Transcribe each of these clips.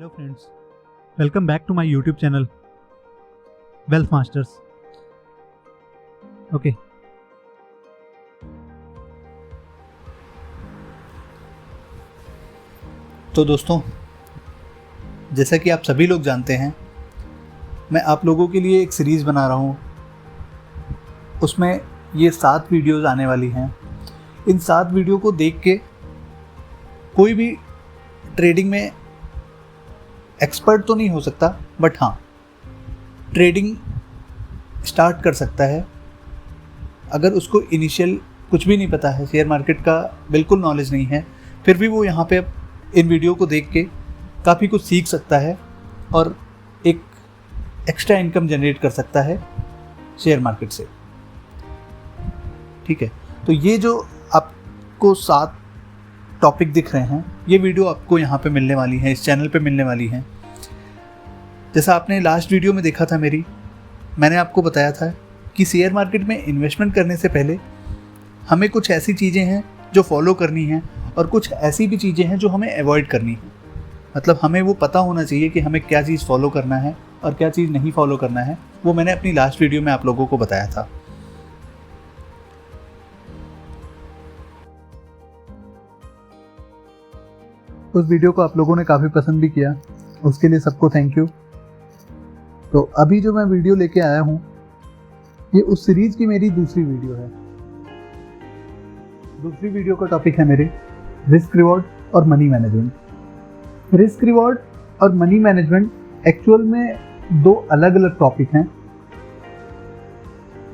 Hello friends, welcome back to my YouTube channel Wealth Masters. Okay. तो दोस्तों, जैसा कि आप सभी लोग जानते हैं, मैं आप लोगों के लिए एक सीरीज़ बना रहा हूँ। उसमें ये 7 वीडियोज़ आने वाली हैं। इन 7 वीडियो को देख के कोई भी ट्रेडिंग में एक्सपर्ट तो नहीं हो सकता, बट हाँ, ट्रेडिंग स्टार्ट कर सकता है। अगर उसको इनिशियल कुछ भी नहीं पता है, शेयर मार्केट का बिल्कुल नॉलेज नहीं है, फिर भी वो यहाँ पे इन वीडियो को देख के काफ़ी कुछ सीख सकता है और एक एक्स्ट्रा इनकम जनरेट कर सकता है शेयर मार्केट से। ठीक है, तो ये जो आपको 7 टॉपिक दिख रहे हैं, ये वीडियो आपको यहाँ पे मिलने वाली हैं, इस चैनल पे मिलने वाली हैं। जैसा आपने लास्ट वीडियो में देखा था मैंने आपको बताया था कि शेयर मार्केट में इन्वेस्टमेंट करने से पहले हमें कुछ ऐसी चीज़ें हैं जो फॉलो करनी हैं और कुछ ऐसी भी चीज़ें हैं जो हमें अवॉइड करनी है। मतलब हमें वो पता होना चाहिए कि हमें क्या चीज़ फॉलो करना है और क्या चीज़ नहीं फॉलो करना है। वो मैंने अपनी लास्ट वीडियो में आप लोगों को बताया था। उस वीडियो को आप लोगों ने काफ़ी पसंद भी किया, उसके लिए सबको थैंक यू। तो अभी जो मैं वीडियो लेके आया हूँ, ये उस सीरीज़ की मेरी दूसरी वीडियो है। दूसरी वीडियो का टॉपिक है मेरे रिस्क रिवॉर्ड और मनी मैनेजमेंट। रिस्क रिवॉर्ड और मनी मैनेजमेंट एक्चुअल में 2 अलग अलग टॉपिक हैं।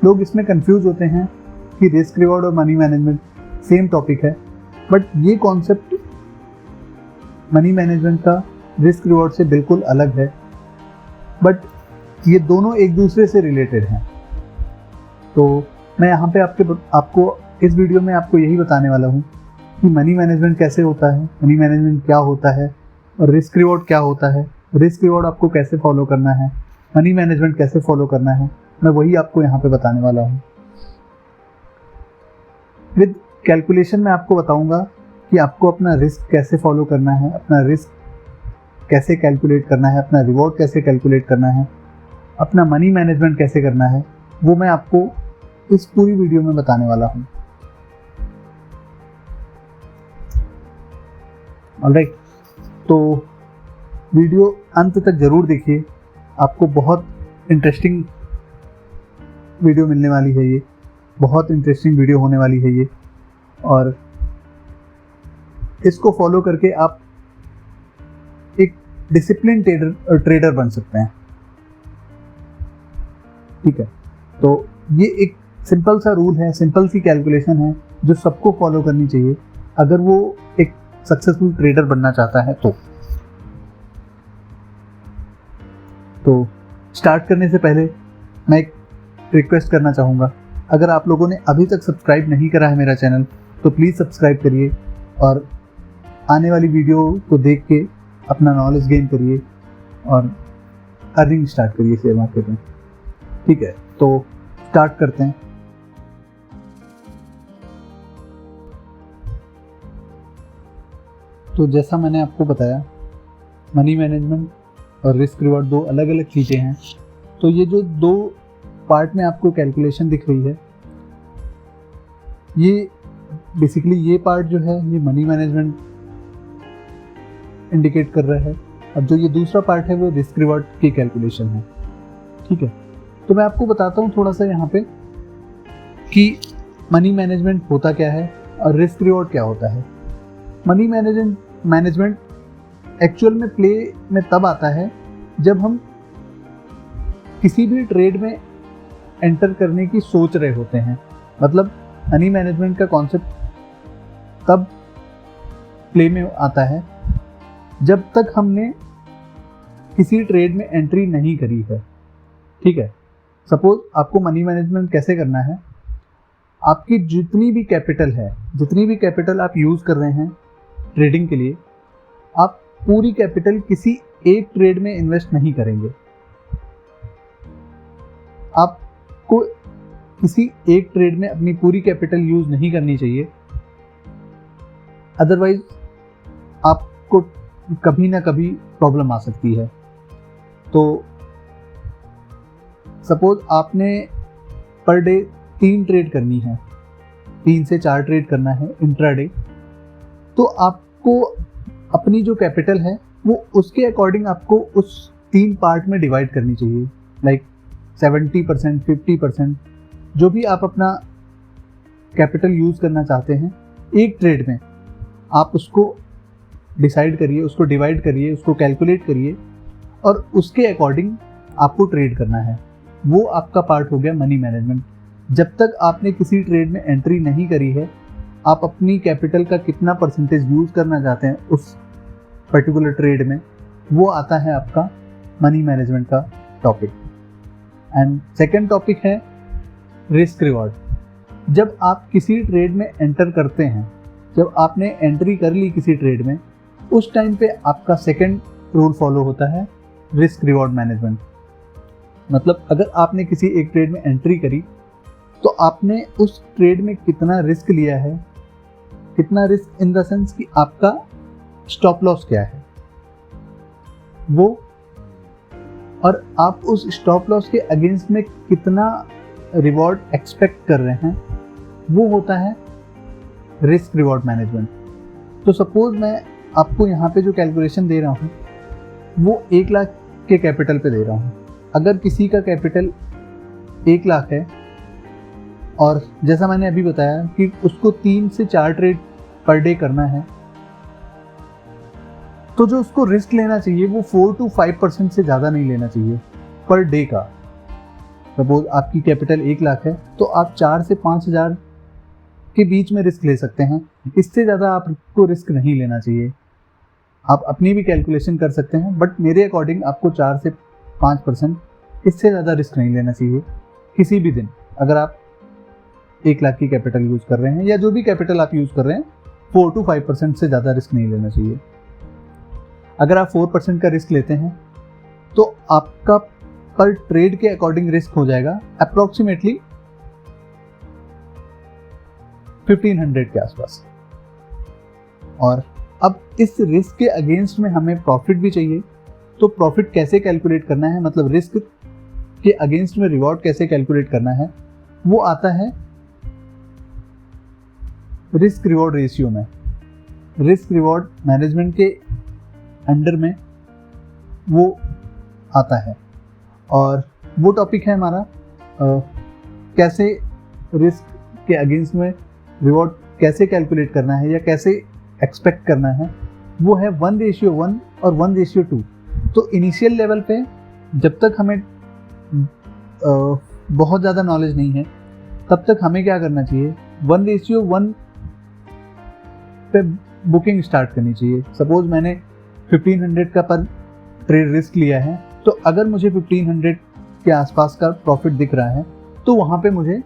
लोग इसमें कंफ्यूज होते हैं कि रिस्क रिवॉर्ड और मनी मैनेजमेंट सेम टॉपिक है, बट ये कॉन्सेप्ट मनी मैनेजमेंट का रिस्क रिवॉर्ड से बिल्कुल अलग है। बट ये दोनों एक दूसरे से रिलेटेड हैं। तो मैं यहाँ पे आपको इस वीडियो में आपको यही बताने वाला हूँ कि मनी मैनेजमेंट कैसे होता है, मनी मैनेजमेंट क्या होता है और रिस्क रिवॉर्ड क्या होता है। रिस्क रिवॉर्ड आपको कैसे फॉलो करना है, मनी मैनेजमेंट कैसे फॉलो करना है, मैं वही आपको यहाँ पे बताने वाला हूँ। विद कैलकुलेशन मैं आपको बताऊँगा कि आपको अपना रिस्क कैसे फॉलो करना है, अपना रिस्क कैसे कैलकुलेट करना है, अपना रिवॉर्ड कैसे कैलकुलेट करना है, अपना मनी मैनेजमेंट कैसे करना है, वो मैं आपको इस पूरी वीडियो में बताने वाला हूँ। ऑलराइट, तो वीडियो अंत तक ज़रूर देखिए, आपको बहुत इंटरेस्टिंग वीडियो मिलने वाली है। ये बहुत इंटरेस्टिंग वीडियो होने वाली है ये, और इसको फॉलो करके आप एक डिसिप्लिन ट्रेडर बन सकते हैं। ठीक है, तो ये एक सिंपल सा रूल है, सिंपल सी कैलकुलेशन है जो सबको फॉलो करनी चाहिए अगर वो एक सक्सेसफुल ट्रेडर बनना चाहता है। तो स्टार्ट करने से पहले मैं एक रिक्वेस्ट करना चाहूँगा, अगर आप लोगों ने अभी तक सब्सक्राइब नहीं करा है मेरा चैनल, तो प्लीज़ सब्सक्राइब करिए और आने वाली वीडियो को देख के अपना नॉलेज गेन करिए और अर्निंग स्टार्ट करिए शेयर मार्केट में। ठीक है, तो स्टार्ट करते हैं। तो जैसा मैंने आपको बताया, मनी मैनेजमेंट और रिस्क रिवॉर्ड 2 अलग अलग चीज़ें हैं। तो ये जो 2 पार्ट में आपको कैलकुलेशन दिख रही है, ये बेसिकली ये पार्ट जो है ये मनी मैनेजमेंट इंडिकेट कर रहा है, और जो ये दूसरा पार्ट है वो रिस्क रिवॉर्ड की कैलकुलेशन है। ठीक है, तो मैं आपको बताता हूँ थोड़ा सा यहाँ पे कि मनी मैनेजमेंट होता क्या है और रिस्क रिवॉर्ड क्या होता है। मनी मैनेजमेंट एक्चुअल में प्ले में तब आता है जब हम किसी भी ट्रेड में एंटर करने की सोच रहे होते हैं। मतलब मनी मैनेजमेंट का कॉन्सेप्ट तब प्ले में आता है जब तक हमने किसी ट्रेड में एंट्री नहीं करी है। ठीक है, सपोज आपको मनी मैनेजमेंट कैसे करना है, आपकी जितनी भी कैपिटल आप यूज़ कर रहे हैं ट्रेडिंग के लिए, आप पूरी कैपिटल किसी एक ट्रेड में इन्वेस्ट नहीं करेंगे। आपको किसी एक ट्रेड में अपनी पूरी कैपिटल यूज़ नहीं करनी चाहिए, अदरवाइज आपको कभी ना कभी प्रॉब्लम आ सकती है। तो सपोज आपने पर डे 3 ट्रेड करनी है, 3 से 4 ट्रेड करना है इंट्राडे, तो आपको अपनी जो कैपिटल है वो उसके अकॉर्डिंग आपको उस 3 पार्ट में डिवाइड करनी चाहिए। लाइक 70%, 50%, जो भी आप अपना कैपिटल यूज़ करना चाहते हैं एक ट्रेड में, आप उसको डिसाइड करिए, उसको डिवाइड करिए, उसको कैलकुलेट करिए और उसके अकॉर्डिंग आपको ट्रेड करना है। वो आपका पार्ट हो गया मनी मैनेजमेंट। जब तक आपने किसी ट्रेड में एंट्री नहीं करी है, आप अपनी कैपिटल का कितना परसेंटेज यूज़ करना चाहते हैं उस पर्टिकुलर ट्रेड में, वो आता है आपका मनी मैनेजमेंट का टॉपिक। एंड सेकेंड टॉपिक है रिस्क रिवॉर्ड। जब आप किसी ट्रेड में एंटर करते हैं, जब आपने एंट्री कर ली किसी ट्रेड में, उस टाइम पे आपका सेकेंड रूल फॉलो होता है रिस्क रिवॉर्ड मैनेजमेंट। मतलब अगर आपने किसी एक ट्रेड में एंट्री करी तो आपने उस ट्रेड में कितना रिस्क लिया है, कितना रिस्क इन द सेंस कि आपका स्टॉप लॉस क्या है वो, और आप उस स्टॉप लॉस के अगेंस्ट में कितना रिवॉर्ड एक्सपेक्ट कर रहे हैं, वो होता है रिस्क रिवॉर्ड मैनेजमेंट। तो सपोज मैं आपको यहाँ पे जो कैलकुलेशन दे रहा हूँ वो 1 लाख के कैपिटल पे दे रहा हूँ। अगर किसी का कैपिटल 1 लाख है और जैसा मैंने अभी बताया कि उसको 3 से 4 ट्रेड पर डे करना है, तो जो उसको रिस्क लेना चाहिए वो 4 to 5% से ज़्यादा नहीं लेना चाहिए पर डे का। सपोज आपकी कैपिटल 1 लाख है तो आप 4 से 5 हज़ार के बीच में रिस्क ले सकते हैं, इससे ज़्यादा आपको रिस्क नहीं लेना चाहिए। आप अपनी भी कैलकुलेशन कर सकते हैं, बट मेरे अकॉर्डिंग आपको 4 से 5%, इससे ज़्यादा रिस्क नहीं लेना चाहिए किसी भी दिन। अगर आप 1 लाख की कैपिटल यूज़ कर रहे हैं या जो भी कैपिटल आप यूज़ कर रहे हैं, 4 to 5% से ज़्यादा रिस्क नहीं लेना चाहिए। अगर आप 4% का रिस्क लेते हैं तो आपका पर ट्रेड के अकॉर्डिंग रिस्क हो जाएगा अप्रॉक्सीमेटली 1500 के आसपास। और अब इस रिस्क के अगेंस्ट में हमें प्रॉफिट भी चाहिए, तो प्रॉफिट कैसे कैलकुलेट करना है, मतलब रिस्क के अगेंस्ट में रिवॉर्ड कैसे कैलकुलेट करना है, वो आता है रिस्क रिवॉर्ड रेशियो में। रिस्क रिवॉर्ड मैनेजमेंट के अंडर में वो आता है और वो टॉपिक है हमारा कैसे रिस्क के अगेंस्ट में रिवॉर्ड कैसे कैलकुलेट करना है या कैसे एक्सपेक्ट करना है। वो है 1:1 और 1:2। तो इनिशियल लेवल पे जब तक हमें बहुत ज़्यादा नॉलेज नहीं है, तब तक हमें क्या करना चाहिए, 1:1 पे बुकिंग स्टार्ट करनी चाहिए। सपोज मैंने 1500 का पर ट्रेड रिस्क लिया है, तो अगर मुझे 1500 के आसपास का प्रॉफिट दिख रहा है तो वहाँ पे मुझे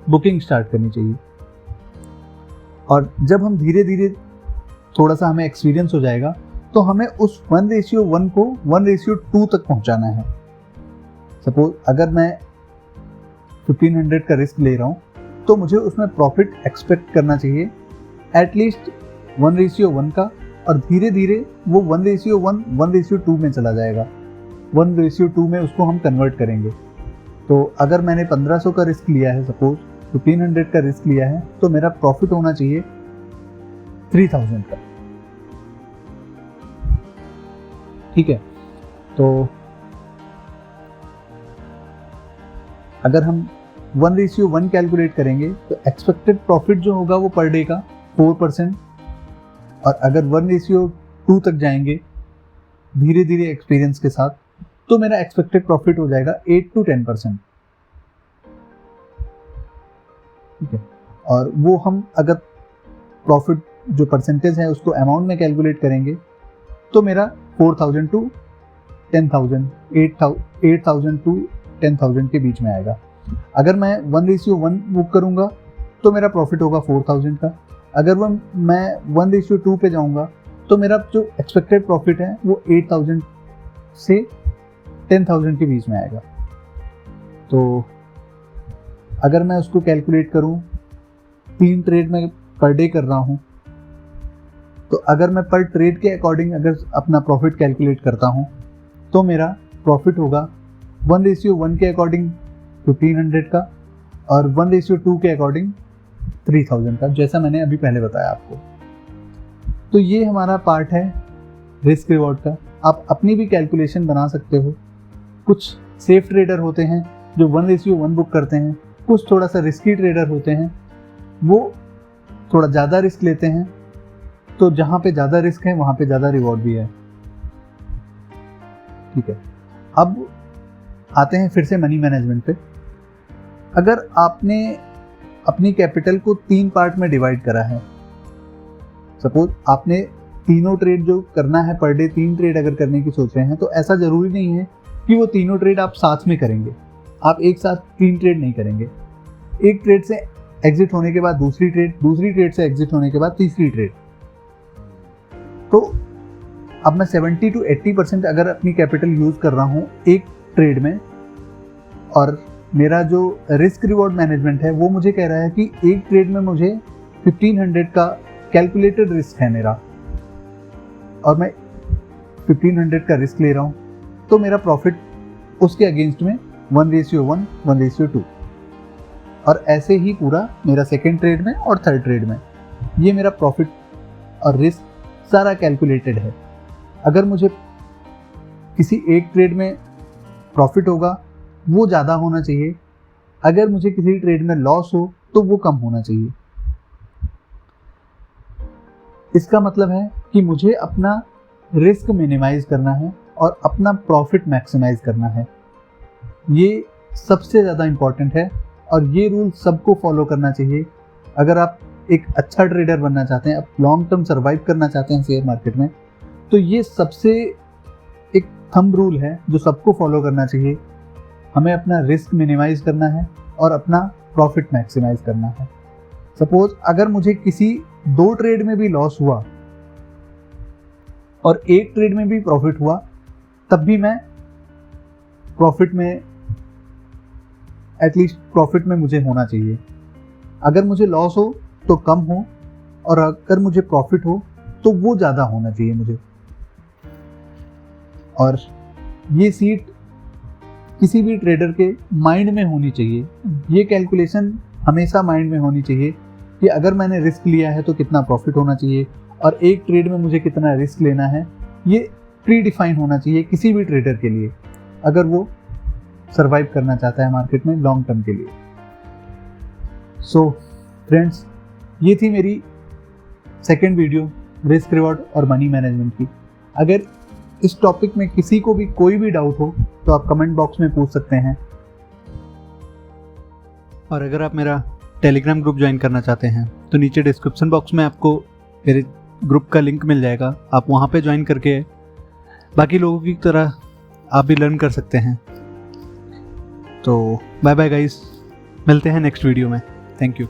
बुकिंग स्टार्ट करनी चाहिए। और जब हम धीरे धीरे थोड़ा सा हमें एक्सपीरियंस हो जाएगा तो हमें उस 1:1 को 1:2 तक पहुँचाना है। सपोज अगर मैं 1500 का रिस्क ले रहा हूँ तो मुझे उसमें प्रॉफिट एक्सपेक्ट करना चाहिए एटलीस्ट 1:1 का, और धीरे धीरे वो 1:1 1:2 में चला जाएगा। 1:2 में उसको हम कन्वर्ट करेंगे। तो अगर मैंने 1500 का रिस्क लिया है, सपोज 1500 का रिस्क लिया है, तो मेरा प्रॉफिट होना चाहिए 3000 का। ठीक है, तो अगर हम 1:1 कैलकुलेट करेंगे तो एक्सपेक्टेड प्रॉफिट जो होगा वो पर डे का 4%, और अगर 1:2 तक जाएंगे धीरे धीरे एक्सपीरियंस के साथ, तो मेरा एक्सपेक्टेड प्रॉफिट हो जाएगा 8 to 10%। ठीक है, और वो हम अगर प्रॉफिट जो परसेंटेज है उसको अमाउंट में कैलकुलेट करेंगे तो मेरा 4000 to 10,000, 8,000 to 10,000 के बीच में आएगा। अगर मैं 1:1 बुक करूंगा तो मेरा प्रॉफिट होगा 4000 का। अगर मैं 1:2 पे जाऊंगा तो मेरा जो एक्सपेक्टेड प्रॉफिट है वो 8000 से 10,000 के बीच में आएगा। तो अगर मैं उसको कैलकुलेट करूं, 3 ट्रेड में पर डे कर रहा हूं तो अगर मैं पर ट्रेड के अकॉर्डिंग अगर अपना प्रॉफिट कैलकुलेट करता हूँ तो मेरा प्रॉफिट होगा 1:1 के अकॉर्डिंग 1500 का और 1:2 के अकॉर्डिंग 3000 का, जैसा मैंने अभी पहले बताया आपको। तो ये हमारा पार्ट है रिस्क रिवॉर्ड का। आप अपनी भी कैलकुलेशन बना सकते हो। कुछ सेफ ट्रेडर होते हैं जो 1:1 बुक करते हैं, कुछ थोड़ा सा रिस्की ट्रेडर होते हैं, वो थोड़ा ज़्यादा रिस्क लेते हैं। तो जहाँ पे ज़्यादा रिस्क है वहाँ पे ज़्यादा रिवॉर्ड भी है। ठीक है, अब आते हैं फिर से मनी मैनेजमेंट पे। अगर आपने अपनी कैपिटल को 3 पार्ट में डिवाइड करा है, सपोज आपने तीनों ट्रेड जो करना है पर डे 3 ट्रेड अगर करने की सोच रहे हैं, तो ऐसा ज़रूरी नहीं है कि वो तीनों ट्रेड आप साथ में करेंगे। आप एक साथ 3 ट्रेड नहीं करेंगे। एक ट्रेड से एग्जिट होने के बाद दूसरी ट्रेड से एग्जिट होने के बाद तीसरी ट्रेड। तो अब मैं 70 to 80% अगर अपनी कैपिटल यूज़ कर रहा हूँ एक ट्रेड में, और मेरा जो रिस्क रिवॉर्ड मैनेजमेंट है वो मुझे कह रहा है कि एक ट्रेड में मुझे 1500 का कैलकुलेटेड रिस्क है मेरा, और मैं 1500 का रिस्क ले रहा हूँ, तो मेरा प्रॉफिट उसके अगेंस्ट में 1:1, 1:2, और ऐसे ही पूरा मेरा सेकेंड ट्रेड में और थर्ड ट्रेड में ये मेरा प्रॉफिट और रिस्क सारा कैलकुलेटेड है। अगर मुझे किसी एक ट्रेड में प्रॉफिट होगा वो ज़्यादा होना चाहिए, अगर मुझे किसी ट्रेड में लॉस हो तो वो कम होना चाहिए। इसका मतलब है कि मुझे अपना रिस्क मिनिमाइज करना है और अपना प्रॉफिट मैक्सिमाइज करना है। ये सबसे ज़्यादा इम्पॉर्टेंट है और ये रूल सबको फॉलो करना चाहिए। अगर आप एक अच्छा ट्रेडर बनना चाहते हैं, आप लॉन्ग टर्म सर्वाइव करना चाहते हैं शेयर मार्केट में, तो ये सबसे एक थंब रूल है जो सबको फॉलो करना चाहिए। हमें अपना रिस्क मिनिमाइज करना है और अपना प्रॉफिट मैक्सिमाइज करना है। सपोज अगर मुझे किसी 2 ट्रेड में भी लॉस हुआ और एक ट्रेड में भी प्रॉफिट हुआ, तब भी मैं प्रॉफिट में, एटलीस्ट प्रॉफिट में मुझे होना चाहिए। अगर मुझे लॉस हो तो कम हो, और अगर मुझे प्रॉफिट हो तो वो ज़्यादा होना चाहिए मुझे। और ये सीट किसी भी ट्रेडर के माइंड में होनी चाहिए। ये कैलकुलेशन हमेशा माइंड में होनी चाहिए कि अगर मैंने रिस्क लिया है तो कितना प्रॉफिट होना चाहिए, और एक ट्रेड में मुझे कितना रिस्क लेना है, ये प्री डिफाइन होना चाहिए किसी भी ट्रेडर के लिए, अगर वो सर्वाइव करना चाहता है मार्केट में लॉन्ग टर्म के लिए। सो फ्रेंड्स, ये थी मेरी सेकेंड वीडियो रिस्क रिवॉर्ड और मनी मैनेजमेंट की। अगर इस टॉपिक में किसी को भी कोई भी डाउट हो तो आप कमेंट बॉक्स में पूछ सकते हैं, और अगर आप मेरा टेलीग्राम ग्रुप ज्वाइन करना चाहते हैं तो नीचे डिस्क्रिप्शन बॉक्स में आपको मेरे ग्रुप का लिंक मिल जाएगा। आप वहाँ पे ज्वाइन करके बाकी लोगों की तरह आप भी लर्न कर सकते हैं। तो बाय बाय गाइस, मिलते हैं नेक्स्ट वीडियो में। Thank you.